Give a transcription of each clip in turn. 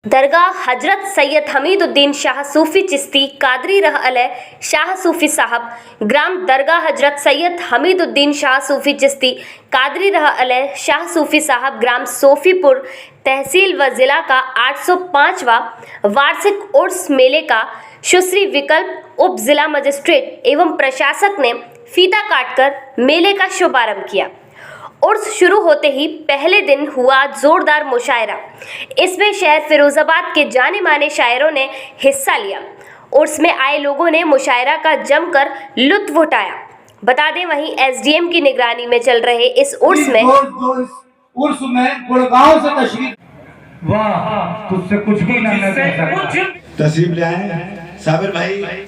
दरगाह हजरत सैयद हमीदुद्दीन शाह सूफी चिश्ती कादरी रह अलैह शाह सूफी साहब, ग्राम दरगाह हजरत सैयद हमीदुद्दीन शाह सूफी चिश्ती कादरी रह अलैह शाह सूफी साहब, ग्राम सोफीपुर, तहसील व जिला का 805वां वार्षिक उर्स मेले का सुश्री विकल्प उप जिला मजिस्ट्रेट एवं प्रशासक ने फीता काटकर मेले का शुभारंभ किया। उर्स शुरू होते ही पहले दिन हुआ जोरदार मुशायरा। इसमें शहर फिरोजाबाद के जाने माने शायरों ने हिस्सा लिया। उर्स में आए लोगों ने मुशायरा का जमकर लुत्फ उठाया। बता दें, वहीं एसडीएम की निगरानी में चल रहे इस उर्स में गुड़गांव से तशरीफ, वाह, तुझसे कुछ भी ना तशरीफ ले आए साबिर भाई।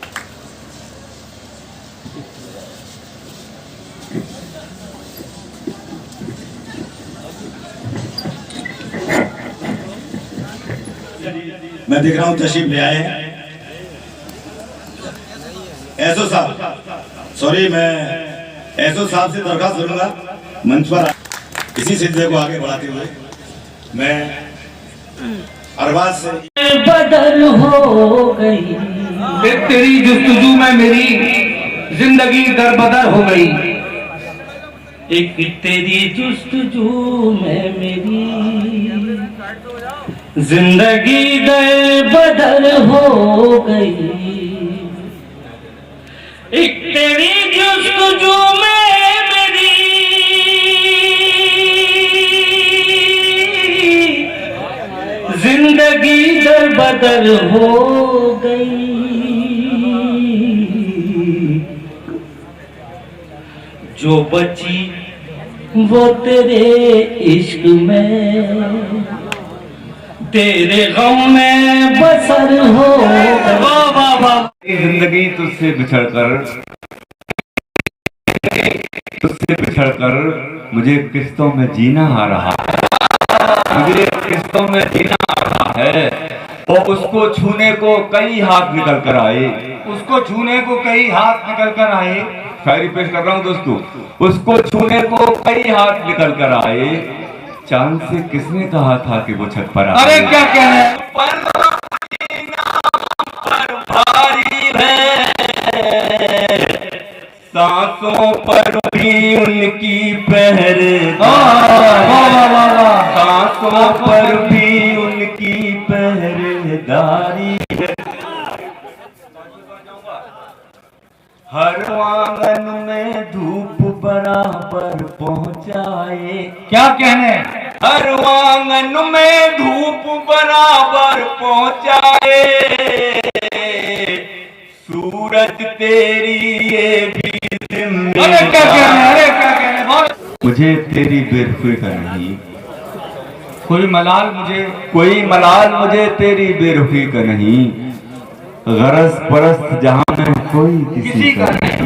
मैं देख रहा हूँ तशरीफ ले आए हैं एसओ साहब। सॉरी, मैं एसओ साहब से दरखास्त करूंगा मंच पर इसी सिलसिले को आगे बढ़ाते हुए मैं अरबाज से बदल हो गई, तेरी जुस्तजू में मेरी जिंदगी दरबदर हो गई। एक तेरी जुस्तजू में मेरी जिंदगी दरबदर हो गई। एक तेरी जुस्तजू में मेरी जिंदगी दरबदर हो गई। जो बची वो तेरे इश्क में, तेरे गम में बसर हो। जिंदगी तुझसे बिछड़कर मुझे किस्तों में जीना आ रहा है, मुझे किस्तों में जीना आ रहा है। और उसको छूने को कई हाथ निकल कर आए, उसको छूने को कई हाथ निकल कर आए। शायरी पेश कर रहा हूँ दोस्तों। उसको छूने को कई हाथ निकल कर आए, चांद से किसने कहा था कि वो छत पर आए। अरे क्या कहना है, भारी है, सांसों पर भी उनकी पहरेदारी, सांसों पर भी उनकी पहरेदारी है। हर आंगन में धूप बराबर पहुंचाए। क्या कहने, हर आंगन में धूप बराबर पहुंचाए। सूरज तेरी ये भी अरे क्या कहने, अरे क्या कहने। मुझे तेरी बेरुखी का नहीं, कोई मलाल मुझे तेरी बेरुखी का नहीं। गरज परस्त जहां में कोई किसी का नहीं,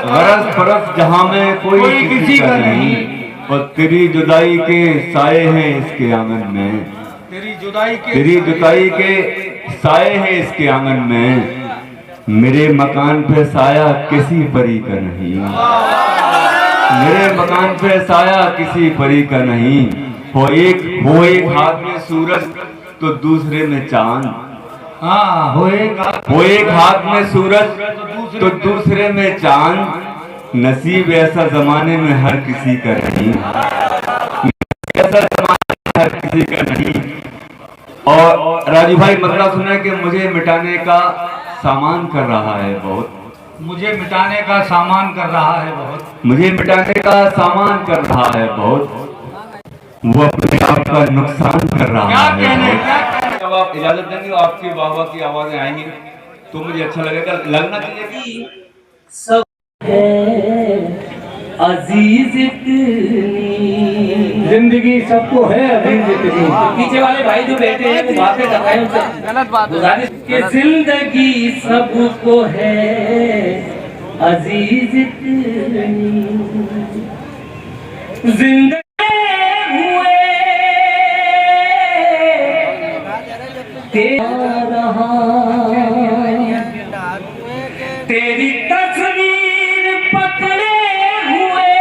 गरज परस्त जहां में कोई किसी का नहीं। और तेरी जुदाई के साए हैं इसके आंगन में, तेरी जुदाई के साए हैं इसके आंगन में। मेरे मकान पे साया किसी परी का नहीं, मेरे मकान पे साया किसी परी का नहीं। हो एक हाथ में सूरज तो दूसरे में चांद, हाँ, हो एक हाथ में सूरज तो दूसरे में चांद। नसीब ऐसा जमाने में हर किसी का नहीं, ऐसा जमाने में हर किसी का नहीं। और राजू भाई मसला सुना कि मुझे मिटाने का सामान कर रहा है बहुत, मुझे मिटाने का सामान कर रहा है बहुत, मुझे मिटाने का सामान कर रहा है बहुत। वो अपने आप का नुकसान कर रहा है। जब आप इजाजत देंगे आपकी वाह की आवाजें आएंगी तो मुझे अच्छा लगेगा। लगना चाहिए कि सब है अजीज इतनी, जिंदगी सबको है अजीज इतनी। पीछे वाले भाई जो बैठे हैं वो बातें कर रहे हैं, गलत बात है कि जिंदगी सबको है अजीज इतनी। जिंदगी हुए रहा, तेरी तस्वीर पकड़े हुए,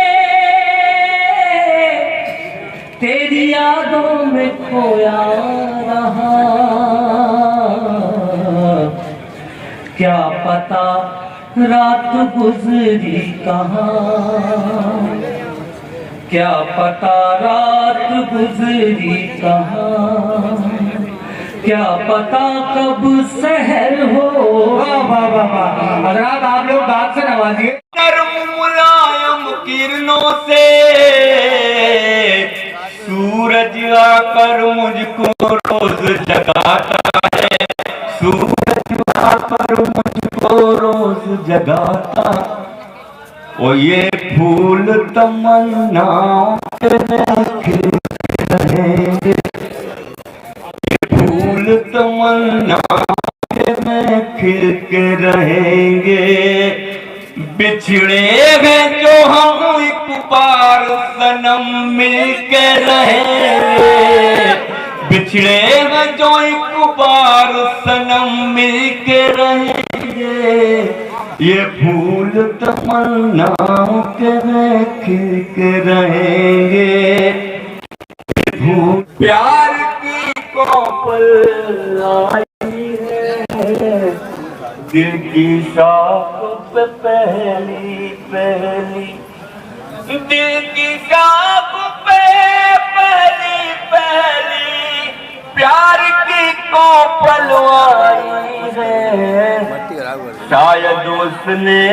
तेरी यादों में खोया क्या पता रात गुजरी कहाँ, क्या पता रात गुजरी कहाँ, क्या पता कब सहर हो। वाह वाह वाह, हजरात आप लोग बात से नवाजिए। मुलायम किरणों से सूरज आकर मुझको रोज जगाता है, सूरज आकर मुझको रोज जगाता। और ये फूल तमन्नाओं के खिलते रहेंगे, ये फूल तमन्नाओं में खिल के रहेंगे। बिछड़े हैं जो हम एक बार सनम मिल के रहेंगे, बिछड़े हैं जो एक बार सनम मिल के रहेंगे। ये फूल तमन्नाओं के खिल के रहेंगे, ये फूल प्यार की कोपल आई है, दिल की शाख पे पहली पहली, दिल की शाख पे पहली पहली प्यार की कोपल आई है। शायद उसने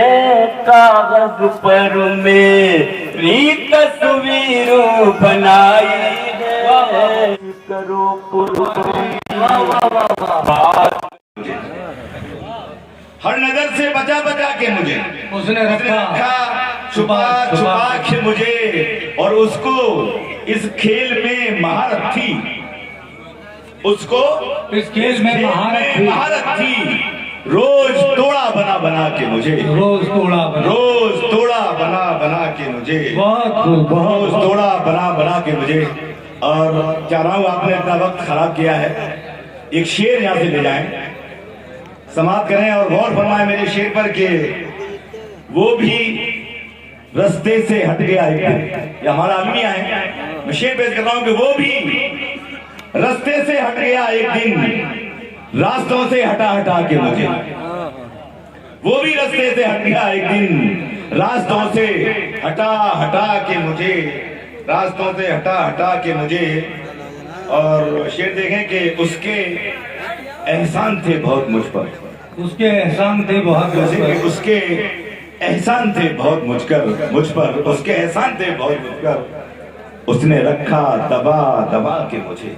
कागज पर मेरी तस्वीर बनाई है। करो हर नजर से बचा बचा के मुझे उसने रखा, छुपा छुपा के मुझे, और उसको इस खेल में महारत थी, उसको इस खेल में महारत थी। रोज तोड़ा बना बना के मुझे, रोज तोड़ा बना बना के मुझे, बहुत रोज तोड़ा बना बना के मुझे। और चाह रहा हूँ आपने इतना वक्त खराब किया है, एक शेर यहाँ से ले जाएं, समाप्त करें और गौर फरमाएं मेरे शेर पर के वो भी रास्ते से हट गया एक दिन। ये हमारा अलमिया है, मैं शेर पेश कर रहा हूं कि वो भी रास्ते से हट गया एक दिन, रास्तों से हटा हटा के मुझे, वो भी रास्ते से हट गया एक दिन, रास्तों से हटा हटा के मुझे, रास्तों से हटा हटा के मुझे। और शेर देखें कि उसके एहसान थे बहुत मुझ पर, उसके एहसान थे बहुत, उसके एहसान थे बहुत मुझ पर, उसके एहसान थे बहुत मुझ पर, उसने रखा दबा दबा के मुझे,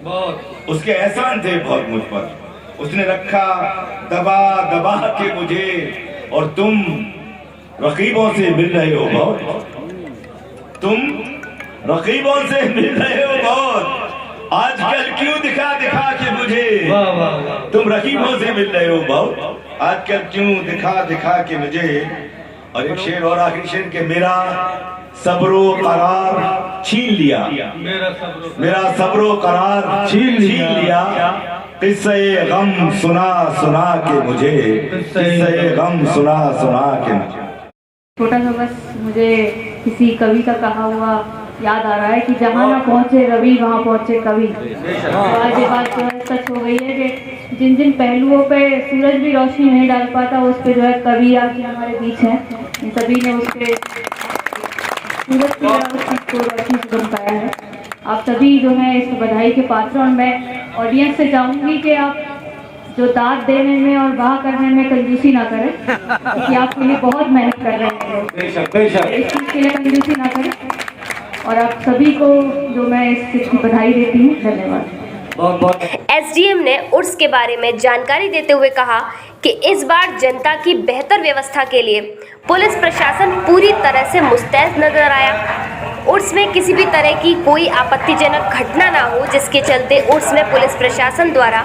बहुत उसके एहसान थे बहुत मुझ पर, उसने रखा दबा दबा के मुझे। और तुम रकीबों से मिल रहे हो बहुत, तुम रकीबों से मिल रहे हो बहुत, आजकल क्यों दिखा दिखा के मुझे, वाह वाह वाह, तुम रकीबों से मिल रहे हो बहुत, आजकल क्यों दिखा दिखा के मुझे। और एक शेर और आखिरी शेर के मेरा सब्रो करार छीन लिया, मेरा सब्रो करार छीन लिया, किस्से गम सुना सुना के मुझे, किस्से गम सुना सुना के मुझे। छोटा सा बस मुझे किसी कवि का कहा हुआ याद आ रहा है कि जहाँ ना पहुँचे रवि वहाँ पहुँचे कवि। आज ये बात जो है सच हो गई है कि जिन जिन पहलुओं पे सूरज भी रोशनी नहीं डाल पाता उस पे जो है कवि आज हमारे बीच हैं, इन सभी ने उस पे सूरज की को रोशनी से चमकाया है। आप सभी जो है इस बधाई के पात्र, और मैं ऑडियंस से चाहूँगी कि आप जो दाद देने में और वाह करने में कंजूसी ना करें, क्योंकि आपके लिए बहुत मेहनत कर रहे हैं लोग, इस चीज़ के लिए कंजूसी ना करें। और आप सभी को जो मैं इस चीज़ की बधाई देती हूँ, धन्यवाद। एसडीएम ने उर्स के बारे में जानकारी देते हुए कहा कि इस बार जनता की बेहतर व्यवस्था के लिए पुलिस प्रशासन पूरी तरह से मुस्तैद नजर आया। उर्स में किसी भी तरह की कोई आपत्तिजनक घटना ना हो, जिसके चलते उर्स में पुलिस प्रशासन द्वारा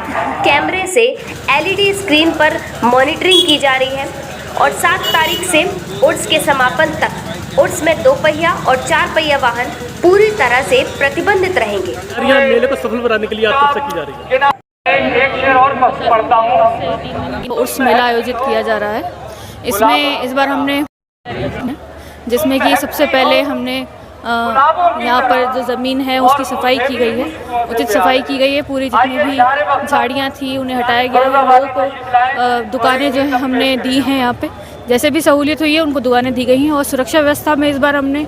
कैमरे से एलईडी स्क्रीन पर मॉनिटरिंग की जा रही है। और 7 तारीख से उर्स के समापन तक उर्स में 2 पहिया और 4 पहिया वाहन पूरी तरह से प्रतिबंधित रहेंगे। मेले को सफल बनाने के लिए आप की जा रही है। उर्स मेला आयोजित किया जा रहा है। इसमें इस बार हमने, जिसमें कि सबसे पहले हमने यहाँ पर जो ज़मीन है उसकी सफाई की गई है, उचित सफाई की गई है। पूरी जितनी भी झाड़ियाँ थी उन्हें हटाया गया है। लोगों को दुकानें जो है हमने दी हैं, यहाँ पे जैसे भी सहूलियत हुई है उनको दुकानें दी गई हैं। और सुरक्षा व्यवस्था में इस बार हमने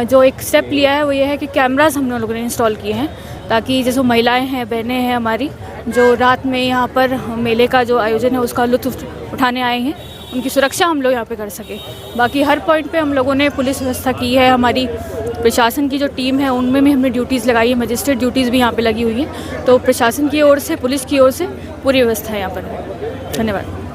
जो एक स्टेप लिया है वो ये है कि कैमरास हम लोगों ने इंस्टॉल किए हैं, ताकि जैसे महिलाएं हैं, बहनें हैं हमारी, जो रात में यहाँ पर मेले का जो आयोजन है उसका लुत्फ़ उठाने आए हैं, उनकी सुरक्षा हम लोग यहाँ पे कर सके। बाकी हर पॉइंट पे हम लोगों ने पुलिस व्यवस्था की है। हमारी प्रशासन की जो टीम है उनमें भी हमने ड्यूटीज़ लगाई है, मजिस्ट्रेट ड्यूटीज़ भी यहाँ पे लगी हुई है। तो प्रशासन की ओर से, पुलिस की ओर से पूरी व्यवस्था है यहाँ पर। धन्यवाद।